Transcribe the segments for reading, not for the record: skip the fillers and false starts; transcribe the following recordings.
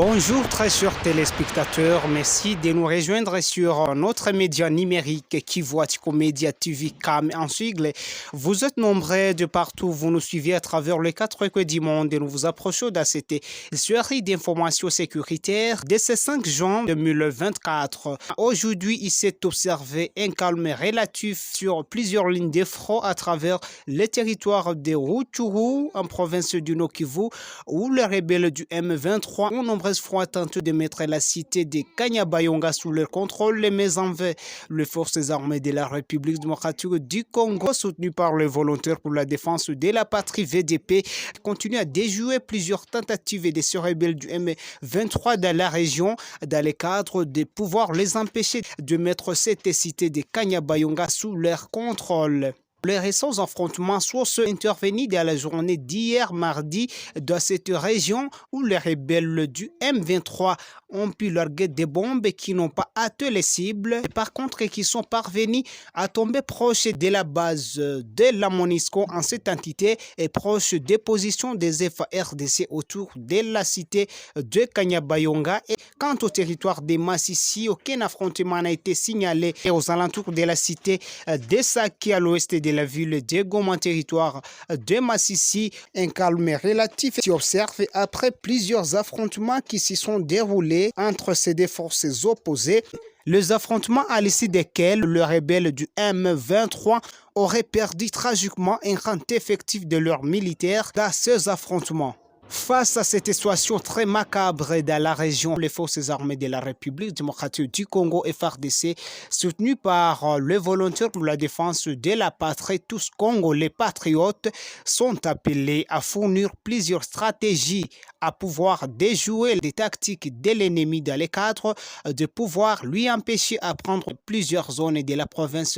Bonjour très chers téléspectateurs, merci de nous rejoindre sur notre média numérique Kivuatiko Media TV CAM en sigle. Vous êtes nombreux de partout, vous nous suivez à travers les quatre coins du monde et nous vous approchons de cette série d'informations sécuritaires de ce 5 juin 2024. Aujourd'hui, il s'est observé un calme relatif sur plusieurs lignes de front à travers le territoire de Rutshuru en province du Nord-Kivu où les rebelles du M23 ont nombreuses fois tenté de mettre la cité de Kanyabayonga sous leur contrôle, mais en vain. Les forces armées de la République démocratique du Congo, soutenues par les volontaires pour la défense de la patrie VDP, continuent à déjouer plusieurs tentatives de ces rebelles du M23 dans la région, dans le cadre de pouvoir les empêcher de mettre cette cité de Kanyabayonga sous leur contrôle. Les récents affrontements sont intervenus dans la journée d'hier mardi dans cette région où les rebelles du M23 ont pu larguer des bombes qui n'ont pas atteint les cibles, par contre qui sont parvenus à tomber proche de la base de la MONUSCO en cette entité et proche des positions des FARDC autour de la cité de Kanyabayonga. Et quant au territoire de Massissi, aucun affrontement n'a été signalé et aux alentours de la cité de Saki à l'ouest de la ville de Goma, territoire de Massissi. Un calme relatif s'y observe après plusieurs affrontements qui s'y sont déroulés entre ces deux forces opposées. Les affrontements à l'issue desquels le rebelle du M23 aurait perdu tragiquement un rang effectif de leurs militaires dans ces affrontements. Face à cette situation très macabre dans la région, les forces armées de la République démocratique du Congo FARDC, soutenues par les volontaires pour la défense de la patrie, tous Congolais patriotes, sont appelés à fournir plusieurs stratégies à pouvoir déjouer les tactiques de l'ennemi dans le cadre de pouvoir lui empêcher à prendre plusieurs zones de la province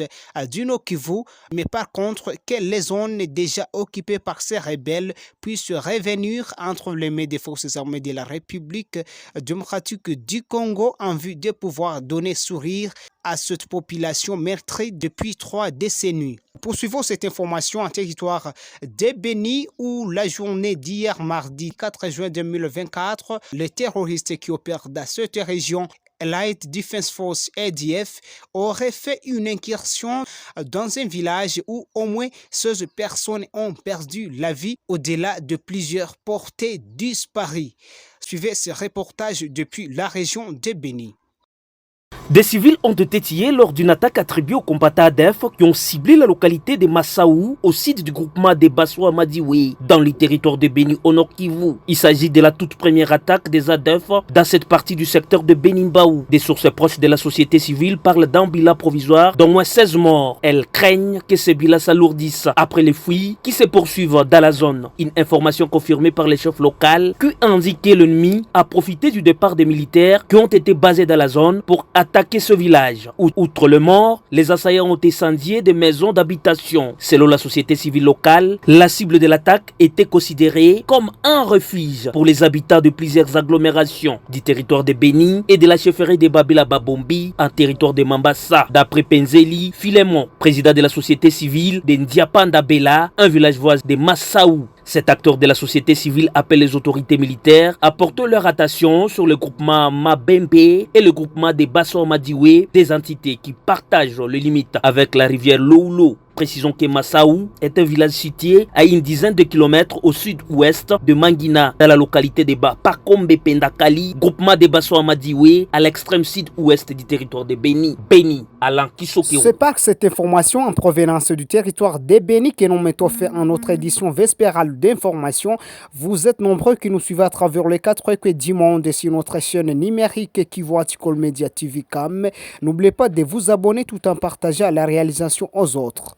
du Nord-Kivu, mais par contre que les zones déjà occupées par ces rebelles puissent revenir entre les mains des forces armées de la République démocratique du Congo en vue de pouvoir donner sourire à cette population meurtrie depuis 3 décennies. Poursuivons cette information en territoire de Beni où la journée d'hier mardi 4 juin 2024, les terroristes qui opèrent dans cette région Light Defense Force ADF aurait fait une incursion dans un village où au moins 16 personnes ont perdu la vie au-delà de plusieurs portées disparues. Suivez ce reportage depuis la région de Beni. Des civils ont été tués lors d'une attaque attribuée aux combattants ADF qui ont ciblé la localité de Massaou au site du groupement des Bassou Madiwe dans le territoire de Beni au Nord Kivu. Il s'agit de la toute première attaque des ADF dans cette partie du secteur de Beni-Mbaou. Des sources proches de la société civile parlent d'un bilan provisoire d'au moins 16 morts. Elles craignent que ces bilans s'alourdissent après les fouilles qui se poursuivent dans la zone. Une information confirmée par les chefs locaux qui indiquait l'ennemi a profité du départ des militaires qui ont été basés dans la zone pour attaquer ce village. Outre le mort, les assaillants ont incendié des maisons d'habitation. Selon la société civile locale, la cible de l'attaque était considérée comme un refuge pour les habitants de plusieurs agglomérations du territoire de Beni et de la chefferie de Babila Babombi en territoire de Mambasa. D'après Penzeli Filemon, président de la société civile de Ndiapanda Bela, un village voisin de Massaou. Cet acteur de la société civile appelle les autorités militaires à porter leur attention sur le groupement Mabembe et le groupement des Bassou Madiwe, des entités qui partagent les limites avec la rivière Loulo. Précisons que Massaou est un village situé à une dizaine de kilomètres au sud-ouest de Mangina, dans la localité de Pakombe Pendakali, groupement des Bassou Madiwe, à l'extrême sud-ouest du territoire de Beni. Beni, Alain Kishokero. C'est par cette information en provenance du territoire de Beni que nous mettons fait en notre édition vespérale d'information. Vous êtes nombreux qui nous suivent à travers les 4 coins du monde et sur notre chaîne numérique Kivuatiko Media TV CAM. N'oubliez pas de vous abonner tout en partageant la réalisation aux autres.